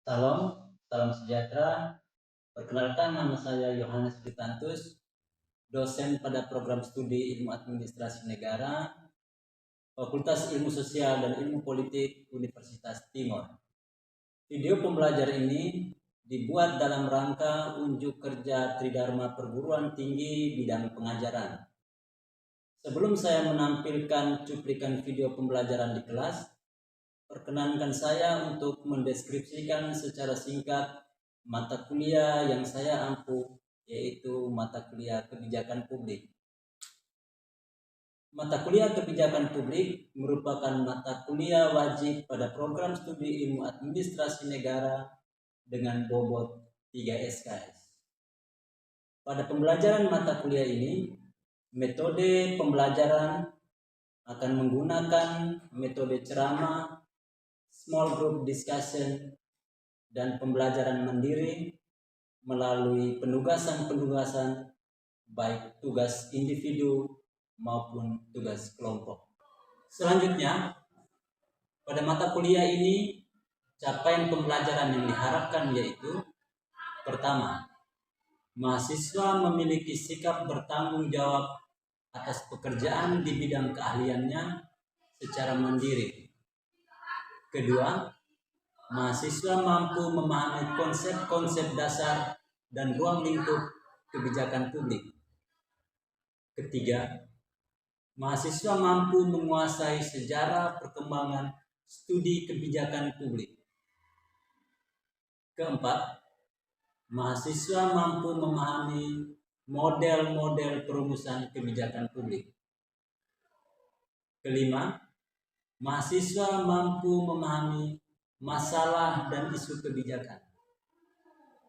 Salam, salam sejahtera. Perkenalkan, nama saya Yohanes Fritantus, dosen pada program studi Ilmu Administrasi Negara, Fakultas Ilmu Sosial dan Ilmu Politik Universitas Timor. Video pembelajaran ini dibuat dalam rangka unjuk kerja Tridharma Perguruan Tinggi bidang pengajaran. Sebelum saya menampilkan cuplikan video pembelajaran di kelas, perkenankan saya untuk mendeskripsikan secara singkat mata kuliah yang saya ampuh, yaitu mata kuliah kebijakan publik. Mata kuliah kebijakan publik merupakan mata kuliah wajib pada program studi Ilmu Administrasi Negara dengan bobot 3 SKS. Pada pembelajaran mata kuliah ini, metode pembelajaran akan menggunakan metode ceramah, small group discussion, dan pembelajaran mandiri melalui penugasan-penugasan baik tugas individu maupun tugas kelompok. Selanjutnya, pada mata kuliah ini capaian pembelajaran yang diharapkan yaitu: pertama, mahasiswa memiliki sikap bertanggung jawab atas pekerjaan di bidang keahliannya secara mandiri. Kedua, mahasiswa mampu memahami konsep-konsep dasar dan ruang lingkup kebijakan publik. Ketiga, mahasiswa mampu menguasai sejarah perkembangan studi kebijakan publik. Keempat, mahasiswa mampu memahami model-model perumusan kebijakan publik. Kelima, mahasiswa mampu memahami masalah dan isu kebijakan.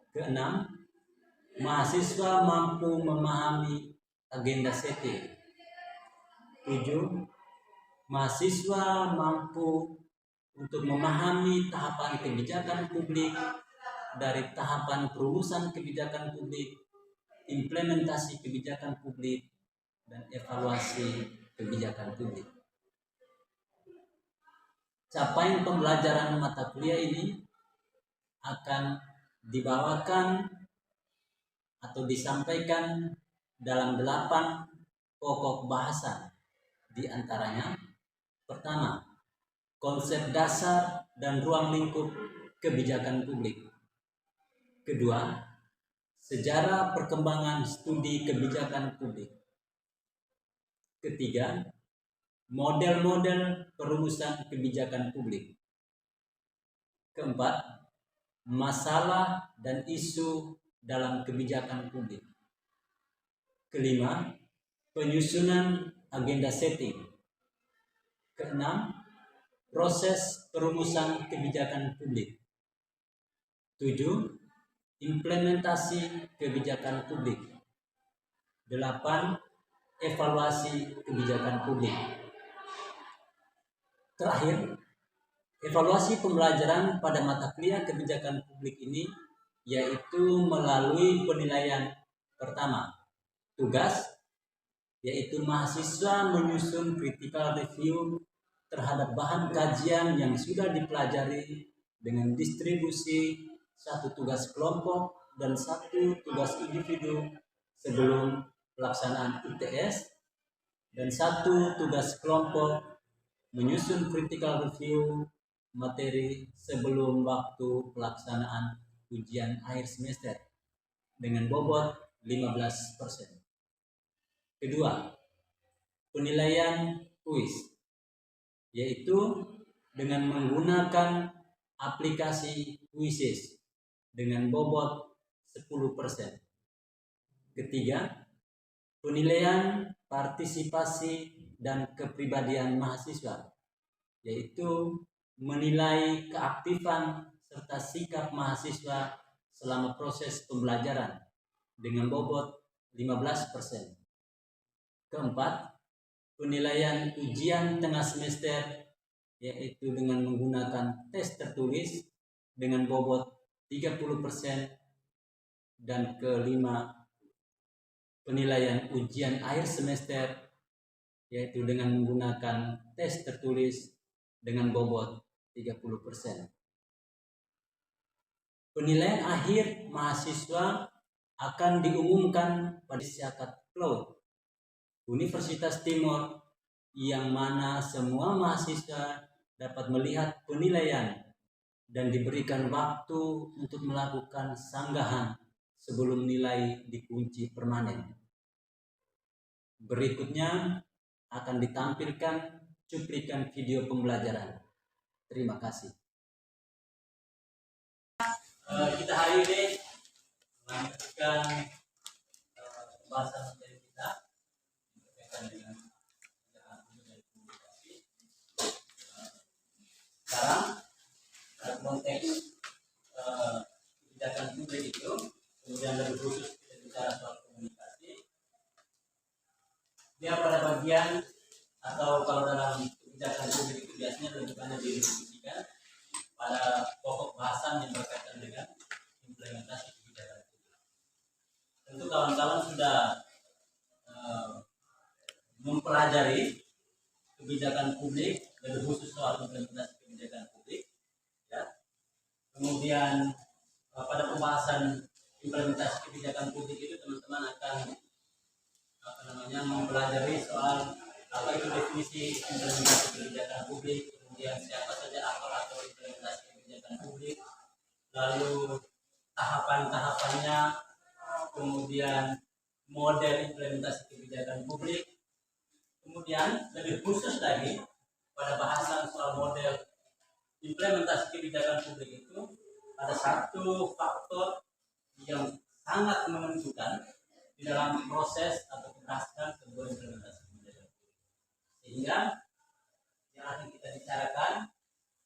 Keenam, mahasiswa mampu memahami agenda setting. 7. Mahasiswa mampu untuk memahami tahapan kebijakan publik dari tahapan perumusan kebijakan publik, implementasi kebijakan publik, dan evaluasi kebijakan publik. Capaian pembelajaran mata kuliah ini akan dibawakan atau disampaikan dalam 8 pokok bahasan. Di antaranya, pertama, konsep dasar dan ruang lingkup kebijakan publik. Kedua, sejarah perkembangan studi kebijakan publik. Ketiga, model-model perumusan kebijakan publik. Keempat, masalah dan isu dalam kebijakan publik. Kelima, penyusunan agenda setting. Keenam, proses perumusan kebijakan publik. 7. Implementasi kebijakan publik. 8. Evaluasi kebijakan publik. Terakhir, evaluasi pembelajaran pada mata kuliah kebijakan publik ini yaitu melalui penilaian: pertama, tugas, yaitu mahasiswa menyusun critical review terhadap bahan kajian yang sudah dipelajari dengan distribusi 1 tugas kelompok dan 1 tugas individu sebelum pelaksanaan UTS, dan 1 tugas kelompok menyusun critical review materi sebelum waktu pelaksanaan ujian akhir semester dengan bobot 15%. Kedua, penilaian kuis, yaitu dengan menggunakan aplikasi Quizzes dengan bobot 10%. Ketiga, penilaian partisipasi dan kepribadian mahasiswa, yaitu menilai keaktifan serta sikap mahasiswa selama proses pembelajaran dengan bobot 15%. Keempat, penilaian ujian tengah semester, yaitu dengan menggunakan tes tertulis dengan bobot 30%. Dan kelima, penilaian ujian akhir semester, yaitu dengan menggunakan tes tertulis dengan bobot 30%. Penilaian akhir mahasiswa akan diumumkan pada Syakat Cloud Universitas Timor, yang mana semua mahasiswa dapat melihat penilaian dan diberikan waktu untuk melakukan sanggahan sebelum nilai dikunci permanen. Berikutnya akan ditampilkan cuplikan video pembelajaran. Terima kasih. Kita hari ini melanjutkan pembahasan materi kita berkaitan dengan komunikasi. Sekarang dalam konteks kebijakan publik itu, kemudian lebih khusus kita bicara soal komunikasi. Dia pada bagian atau kalau dalam kebijakan publik itu biasanya lebih banyak didiskusikan pada pokok bahasan yang berkaitan dengan implementasi kebijakan publik. Tentu kawan-kawan sudah mempelajari kebijakan publik, lebih khusus soal implementasi kebijakan publik, ya. Kemudian pada pembahasan implementasi kebijakan publik itu teman-teman akan mempelajari soal apa itu definisi implementasi kebijakan publik, kemudian siapa saja aktor-aktor implementasi kebijakan publik, lalu tahapan-tahapannya, kemudian model implementasi kebijakan publik, kemudian lebih khusus lagi pada bahasan soal model implementasi kebijakan publik itu ada satu faktor yang sangat menentukan di dalam proses atau keberhasilan sebuah implementasi kebijakan publik. Sehingga yang akan kita bicarakan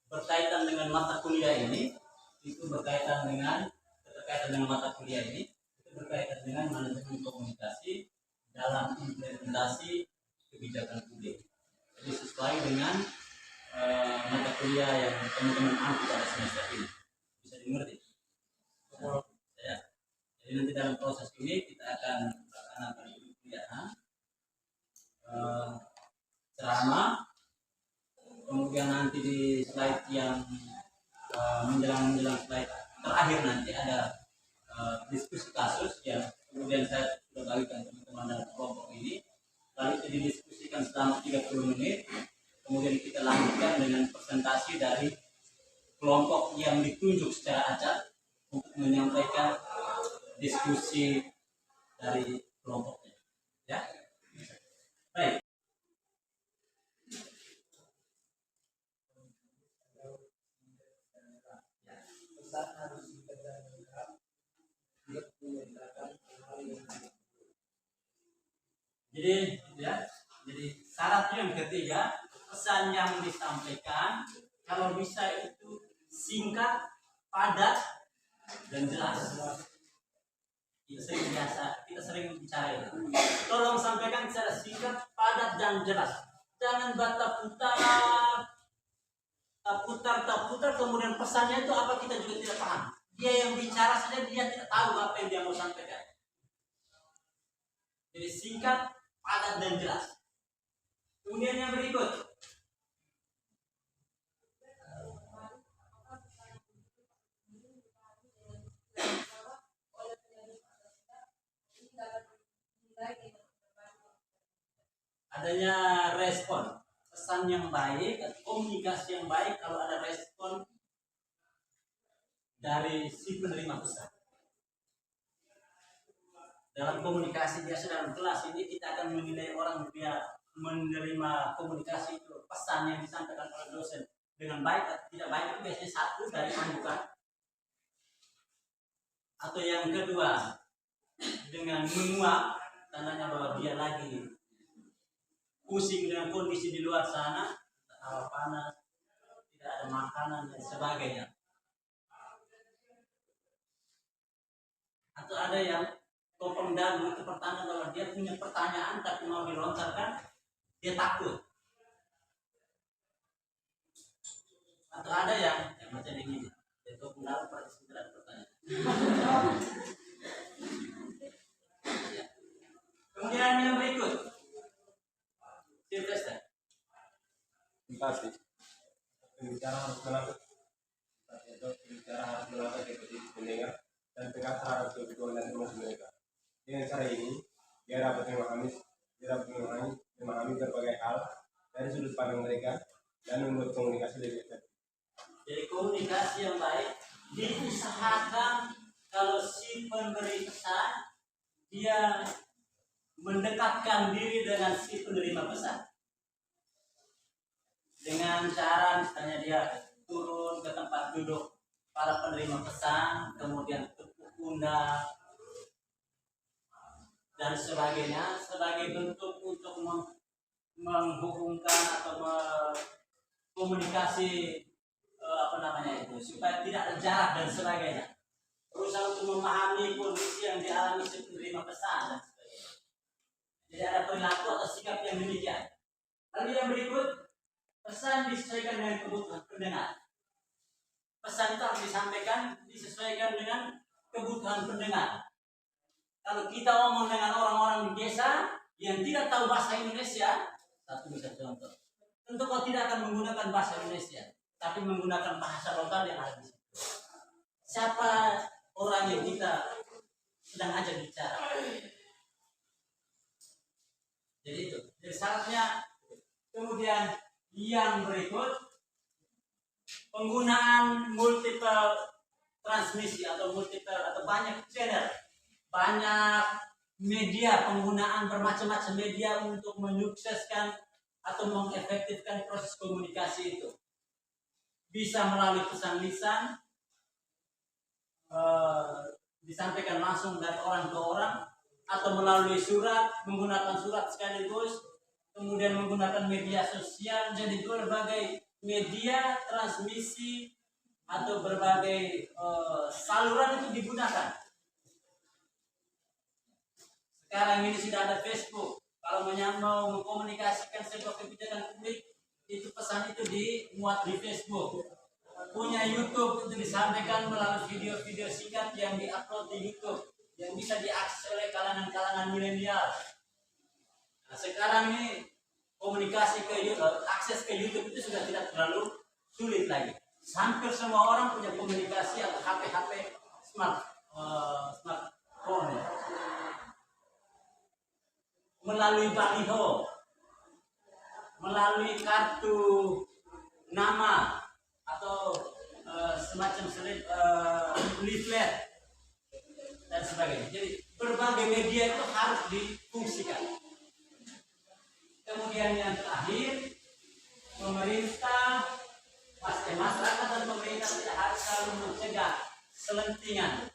berkaitan dengan mata kuliah ini, itu berkaitan dengan mata kuliah ini, itu berkaitan dengan manajemen komunikasi dalam implementasi kebijakan publik. Jadi sesuai dengan mata kuliah yang teman-teman ambil pada semester ini. Bisa dimengerti? Ya. Jadi nanti dalam proses ini kita akan melaksanakan pembelajaran ceramah, kemudian nanti di slide yang menjelang slide terakhir nanti ada diskusi kasus yang kemudian saya sudah bagikan teman-teman dalam kelompok ini, lalu itu didiskusikan selama 30 menit, kemudian kita lanjutkan dengan presentasi dari kelompok yang ditunjuk secara acak untuk menyampaikan diskusi dari kelompoknya, ya. Baik. Jadi syarat yang ketiga, pesan yang disampaikan kalau bisa itu singkat, padat, dan jelas. Kita sering bicara itu. Tolong sampaikan secara singkat, padat, dan jelas. Jangan bata putar, kemudian pesannya itu apa kita juga tidak paham. Dia yang bicara saja dia tidak tahu apa yang dia mau sampaikan. Jadi singkat, padat, dan jelas. Kemudian yang berikut, adanya respon, pesan yang baik, komunikasi yang baik kalau ada respon dari si penerima pesan. Dalam komunikasi biasa dalam kelas ini kita akan menilai orang dia menerima komunikasi itu, pesan yang disampaikan oleh dosen dengan baik atau tidak baik itu biasanya satu dari bukan, atau yang kedua dengan menguap, tandanya bahwa dia lagi pusing dengan kondisi di luar sana, hawa panas, tidak ada makanan dan sebagainya. Atau ada yang topeng dagu, itu pertanda bahwa dia punya pertanyaan tapi mau dilontarkan, dia takut. Atau ada yang macam ini, dia topeng dagu pada sekedar pertanyaan. Ya. Kemudian yang berikut, Silvester. Terima kasih. Pembicara harus melakukan. Pembicara harus melakukan Dengan cara ini, dia dapat memahami berbagai hal dari sudut pandang mereka dan membuat komunikasi lebih efektif. Jadi komunikasi yang baik diusahakan kalau si pemberi pesan dia mendekatkan diri dengan si penerima pesan dengan cara misalnya dia turun ke tempat duduk para penerima pesan, kemudian tepuk pundak dan sebagainya sebagai bentuk untuk menghubungkan atau komunikasi supaya tidak ada jarak dan sebagainya, berusaha untuk memahami kondisi yang dialami si penerima pesan dan sebagainya. Jadi ada perilaku atau sikap yang demikian. Lalu yang berikut, pesan disesuaikan dengan kebutuhan pendengar. Pesan itu harus disampaikan disesuaikan dengan kebutuhan pendengar. Kalau kita ngomong dengan orang-orang di desa yang tidak tahu bahasa Indonesia, satu bisa contoh. Tentu kau tidak akan menggunakan bahasa Indonesia, tapi menggunakan bahasa lokal yang ada di situ. Siapa orang yang kita sedang ajak bicara? Jadi itu. Jadi syaratnya. Kemudian yang berikut, penggunaan multiple transmisi atau banyak channel, banyak media, penggunaan bermacam-macam media untuk menyukseskan atau mengefektifkan proses komunikasi itu. Bisa melalui pesan lisan, disampaikan langsung dari orang ke orang, atau melalui surat, menggunakan surat sekaligus, kemudian menggunakan media sosial. Jadi berbagai media transmisi atau berbagai saluran itu digunakan. Sekarang ini sudah ada Facebook. Kalau mau mengkomunikasikan sebuah kebijakan publik, itu pesan itu dimuat di Facebook. Punya YouTube itu disampaikan melalui video-video singkat yang diupload di YouTube, yang bisa diakses oleh kalangan-kalangan milenial. Nah, sekarang ini komunikasi ke YouTube, akses ke YouTube itu sudah tidak terlalu sulit lagi. Hampir semua orang punya komunikasi atau HP smartphone. Melalui baliho, melalui kartu nama atau semacam leaflet dan sebagainya. Jadi berbagai media itu harus difungsikan. Kemudian yang terakhir, masyarakat dan pemerintah tidak harus selalu mencegah selentingan.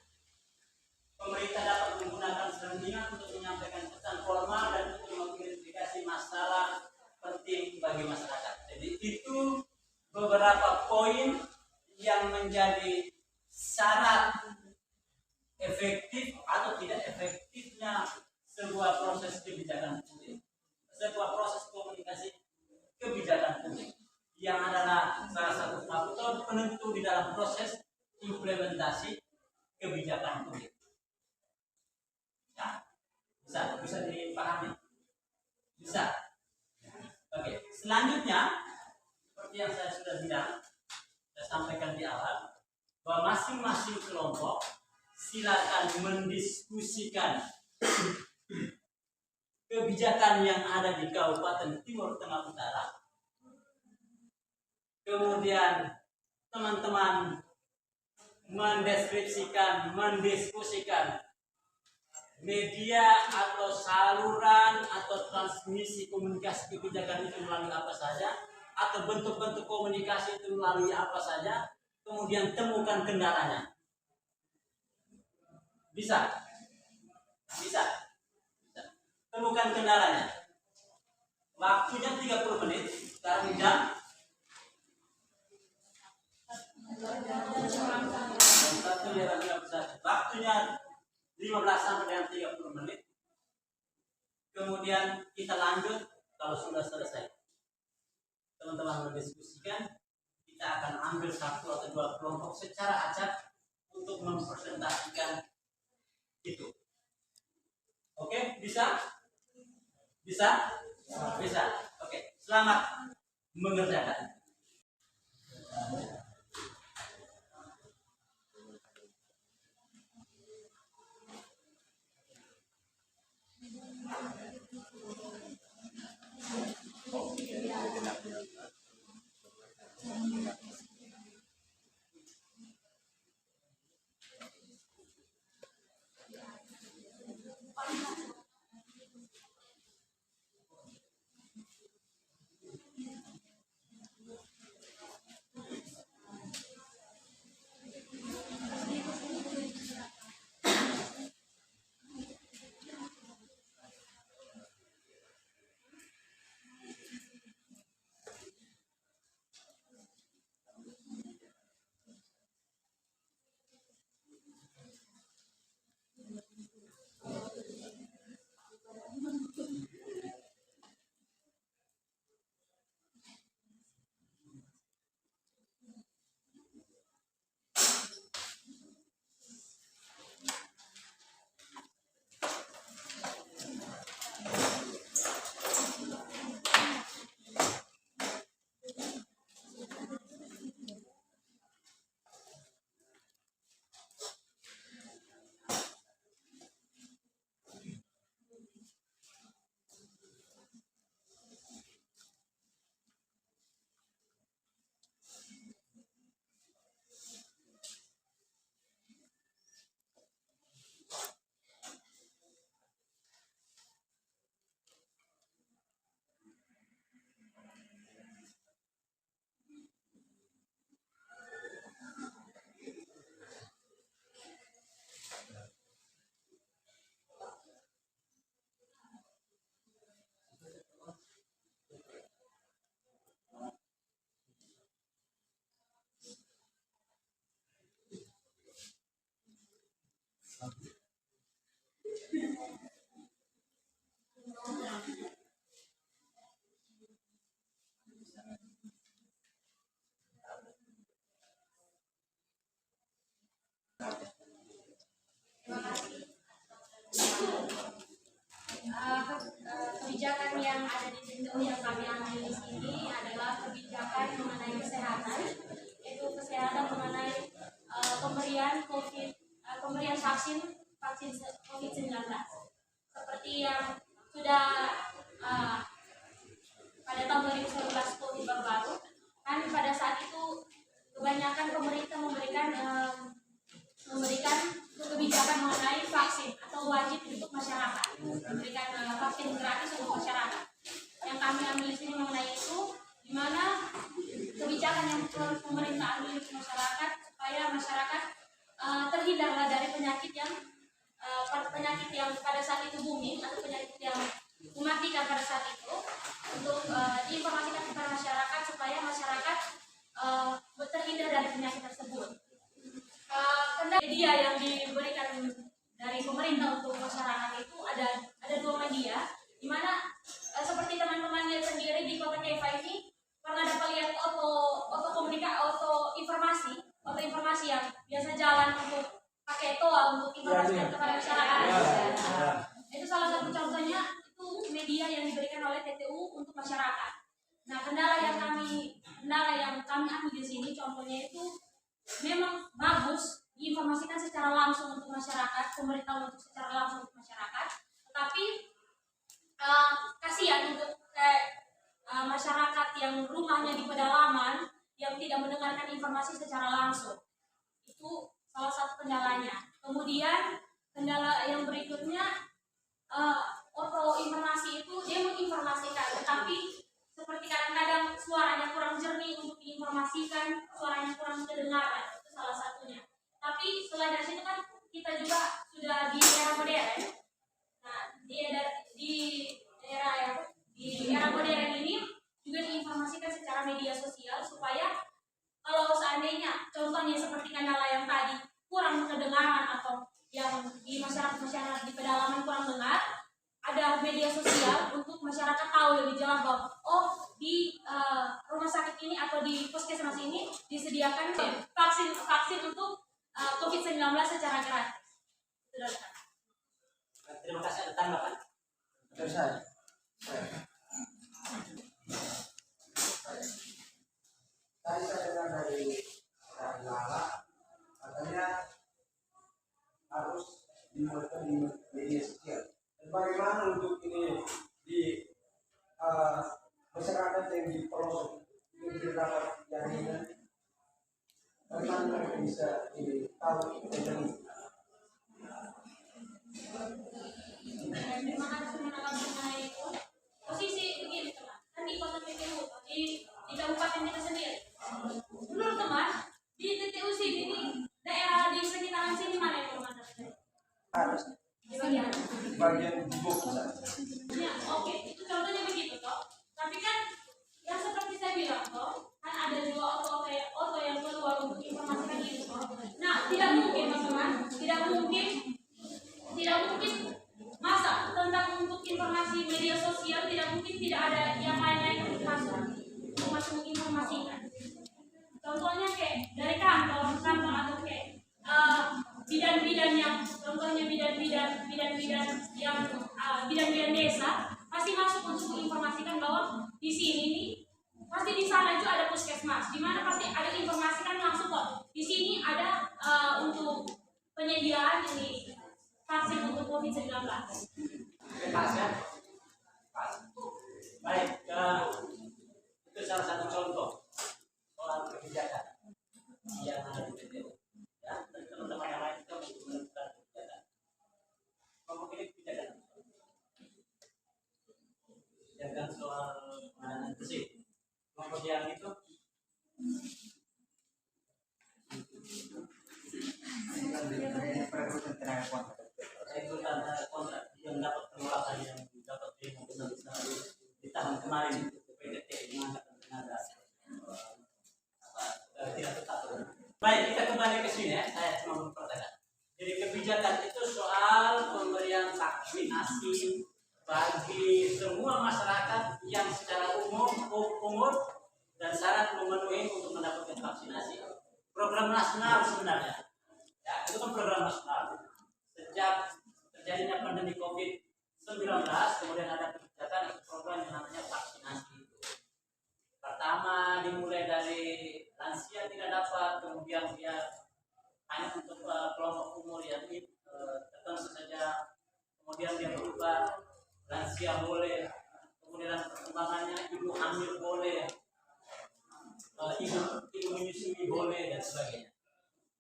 Pemerintah dapat menggunakan selentingan untuk menyampaikan pesan formal dan untuk mengidentifikasi masalah penting bagi masyarakat. Jadi itu beberapa poin yang menjadi syarat efektif atau tidak efektifnya sebuah proses kebijakan publik, sebuah proses komunikasi kebijakan publik, yang adalah salah satu faktor penentu di dalam proses implementasi kebijakan publik. Nah, bisa dipahami? Bisa. Oke, selanjutnya seperti yang saya sudah bilang, saya sampaikan di awal, bahwa masing-masing kelompok silakan mendiskusikan kebijakan yang ada di Kabupaten Timur Tengah Utara. Kemudian teman-teman mendiskusikan media atau saluran atau transmisi komunikasi kebijakan itu melalui apa saja, atau bentuk-bentuk komunikasi itu melalui apa saja, kemudian temukan kendalanya. Bisa. Temukan kendalanya. Waktunya 30 menit. Sekarang jam 1:31. Waktunya 15 sampai dengan 30 menit. Kemudian kita lanjut kalau sudah selesai. Teman-teman mendiskusikan, kita akan ambil 1 atau 2 kelompok secara acak untuk mempresentasikan itu. Oke, bisa? Oke, selamat mengerjakan. kebijakan yang ada di TTU yang kami ambil di sini adalah kebijakan mengenai kesehatan, yaitu kesehatan mengenai pemberian vaksin COVID-19. Seperti yang sudah pada tahun 2019 COVID baru, kan pada saat itu kebanyakan pemerintah memberikan kebijakan mengenai vaksin atau wajib untuk masyarakat, memberikan vaksin gratis untuk masyarakat. Yang kami ambil di sini mengenai itu, di mana kebijakan yang pemerintah ambil untuk masyarakat supaya masyarakat terhindarlah dari penyakit yang pada saat itu booming atau penyakit yang mematikan pada saat itu, untuk diinformasikan kepada masyarakat supaya masyarakat terhindar dari penyakit tersebut. Media yang diberikan dari pemerintah untuk masyarakat itu ada 2 media, di mana seperti teman-teman lihat sendiri di kota Keva ini pernah dapat lihat auto informasi yang biasa jalan untuk pakai toa untuk informasi kepada masyarakat. Itu salah satu contohnya, itu media yang diberikan oleh TTU untuk masyarakat. Nah, kendala yang kami ambil di sini contohnya itu memang bagus diinformasikan secara langsung untuk masyarakat, pemerintah untuk secara langsung untuk masyarakat, tetapi kasihan untuk masyarakat yang rumahnya di pedalaman yang tidak mendengarkan informasi secara langsung. Itu salah satu kendalanya. Kemudian kendala yang berikutnya, auto informasi itu dia menginformasikan, tetapi seperti kadang-kadang suaranya kurang jernih untuk diinformasikan, suaranya kurang terdengar, itu salah satunya. Tapi selain dari situ kan kita juga sudah di era modern. Nah, di era modern ini juga diinformasikan secara media sosial supaya kalau seandainya contohnya seperti kendala yang tadi kurang kedengaran atau yang di masyarakat di pedalaman kurang dengar, ada media sosial untuk masyarakat tahu lebih jelas bahwa di rumah sakit ini atau di puskesmas ini disediakan vaksin untuk COVID-19 secara gratis. Terima kasih. Ada tambahan? Saya dengar dari Lala, katanya harus dimuatkan di media sosial. Dan bagaimana untuk ini di masyarakat yang di pelosok ini dapat jaminan? Bagaimana mereka bisa tahu tentang itu? Terima kasih mengenai itu. Posisi begini teman, kan di kota TTU di kabupaten kita sendiri. Menurut teman, di TTU sini ini daerah di sekitaran sini mana yang teman? Harus Di bagian buk. Ya, oke, itu contohnya begitu toh. Tapi kan yang seperti saya bilang toh, kan ada juga auto yang keluar untuk informasikan itu toh. Nah, tidak mungkin teman-teman, tidak mungkin masa tentang untuk informasi media sosial tidak mungkin tidak ada yang lain-lain untuk masuk informasikan. Contohnya kayak dari kantor atau kayak bidan-bidan yang contohnya bidan-bidan yang bidan-bidan desa pasti masuk untuk menginformasikan bahwa di sini nih pasti di sana juga ada puskesmas, di mana pasti ada informasikan langsung kok. Di sini ada untuk penyediaan ini vaksin untuk COVID-19. Baik, itu salah satu contoh soal kebijakan yang ada di TTU. Ya, dan teman-teman yang lain juga menentukan kebijakan. Kelompok ini kebijakan. Kebijakan soal penanganan bersih. Kelompok yang itu rekrutan kontrak yang dapat penolakan yang dapat di tahun kemarin PDT mengangkat tenaga tidak tetap. Baik, kita kembali ke sini ya. Saya cuma mempertanyakan. Jadi kebijakan itu soal pemberian vaksinasi bagi semua masyarakat yang secara umur dan syarat memenuhi untuk mendapatkan vaksinasi. Program nasional sebenarnya. Ya, itu kan program nasional. Sejak terjadinya pandemi COVID-19, kemudian ada kebijakan mengadakan program yang namanya vaksinasi. Pertama dimulai dari lansia tidak dapat, kemudian dia hanya untuk kelompok umur yang tertentu saja, kemudian dia berubah lansia boleh, kemudian perkembangannya ibu hamil boleh, ibu menyusui boleh dan sebagainya.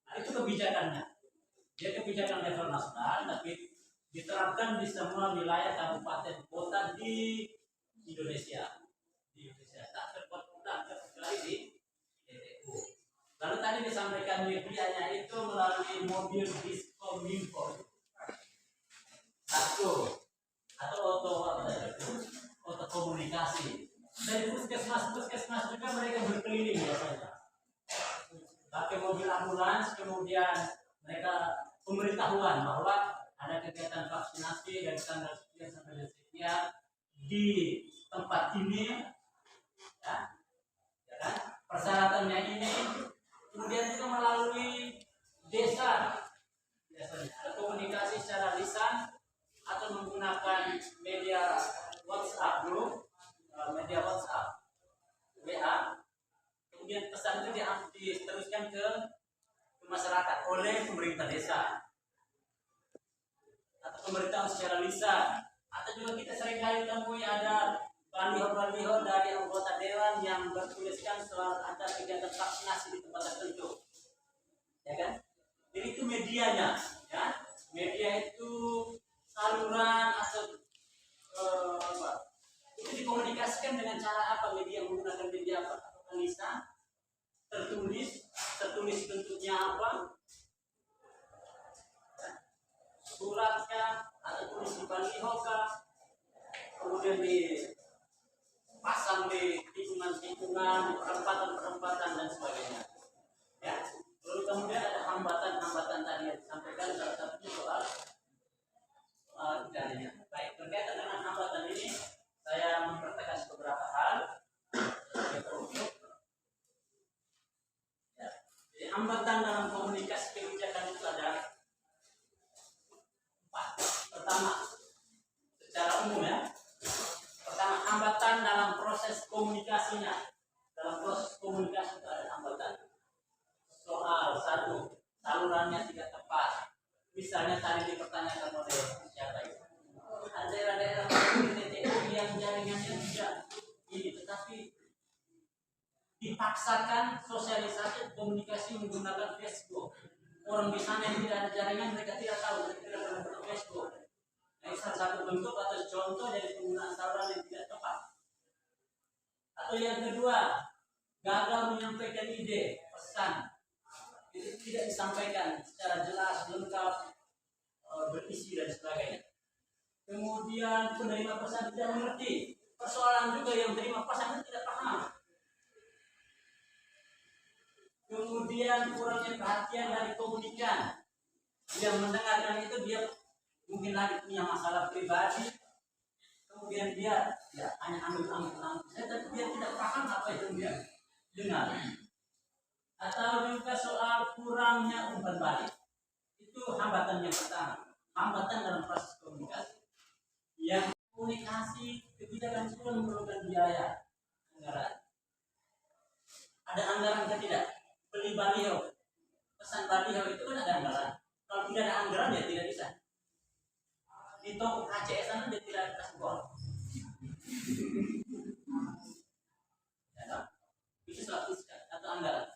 Nah, itu kebijakannya. Dia kebijakan level nasional, tapi diterapkan di semua wilayah kabupaten kota di Indonesia. Tak terkecuali di DTU. Lalu tadi disampaikan medianya itu melalui mobil Diskominfo. Satu atau auto komunikasi. Dari puskesmas juga mereka berkeliling biasanya. Pakai mobil ambulans, kemudian mereka pemberitahuan bahwa ada kegiatan vaksinasi dari tanggal sekian sampai sekian di tempat ini, ya kan? Persyaratannya ini, kemudian juga melalui desa, biasanya komunikasi secara lisan atau menggunakan media WhatsApp grup, media WhatsApp, WA. Kemudian pesan itu diteruskan ke masyarakat oleh pemerintah desa atau pemberitahuan secara lisan, atau juga kita seringkali temui ada baliho-baliho dari anggota dewan yang bertuliskan soal ada kegiatan vaksinasi di tempat tertentu, ya kan? Jadi itu medianya, ya. Media itu saluran atau itu dikomunikasikan dengan cara apa? Media menggunakan media apa? Apakah lisan, tertulis bentuknya apa, suratkah, atau tulis di baliho kah, kemudian dipasang di tikungan-tikungan, di perempatan-perempatan dan sebagainya. Ya, lalu kemudian ada hambatan-hambatan tadi yang disampaikan, salah satunya soal jaringan. Baik, berkaitan dengan hambatan ini, saya mempertegas beberapa hal. Ya, jadi hambatan dalam komunikasi kebijakan itu ada 4. Pertama, secara umum ya. Pertama, hambatan dalam proses komunikasinya. Dalam proses komunikasi itu ada hambatan. Soal 1, salurannya tidak tepat. Misalnya tadi dipertanyakan oleh siapa itu? Ada daerah-daerah yang jaringannya tidak ini, tetapi dipaksakan sosialisasi komunikasi menggunakan Facebook. Orang di sana yang tidak ada jaringan, mereka tidak tahu, mereka tidak pernah bentuk Facebook. Nah, salah satu bentuk atau contoh dari penggunaan saluran yang tidak tepat. Atau yang kedua, gagal menyampaikan ide, pesan. Itu tidak disampaikan secara jelas, lengkap, berisi dan sebagainya. Kemudian penerima pesan tidak mengerti. Persoalan juga yang terima pesan itu tidak paham. Kemudian kurangnya perhatian dari komunikan. Yang mendengarkan itu dia mungkin lagi punya masalah pribadi. Kemudian dia ya, hanya ambil tapi dia tidak paham apa yang dia dengar. Atau juga soal kurangnya umpan balik. Itu hambatan yang pertama. Hambatan dalam proses komunikasi. Yang komunikasi kebijakan itu memerlukan biaya anggaran. Ada anggaran atau tidak? Beli baliho, pesan baliho itu kan ada anggaran. Kalau tidak ada anggaran ya tidak bisa. Di toko KCS sana dia tidak kasih uang. Ya, itu suatu atau anggaran.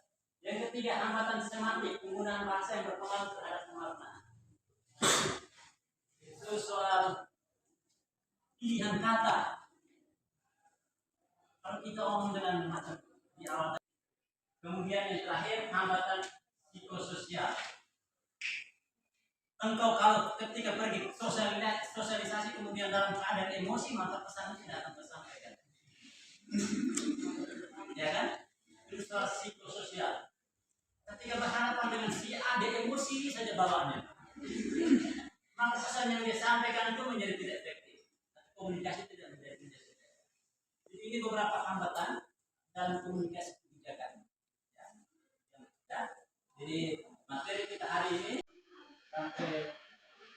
Yang ketiga, hambatan semantik, penggunaan bahasa yang berpengaruh terhadap pemaknaan. Itu soal pilihan kata. Kalau kita ngomong dengan macam di awal. Kemudian yang terakhir, hambatan psikososial. Engkau kalau ketika pergi sosialisasi kemudian dalam keadaan emosi, maka pesan tidak akan tersampaikan. Ya kan? Itu soal psikososial. Ketika berhadapan dengan si A, dia emosi saja bawaannya. Maka pesan yang dia sampaikan itu menjadi tidak efektif. Komunikasi tidak menjadi efektif. Jadi ini beberapa hambatan dalam komunikasi kebijakan. Ya. Jadi materi kita hari ini sampai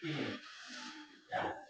ini. Ya.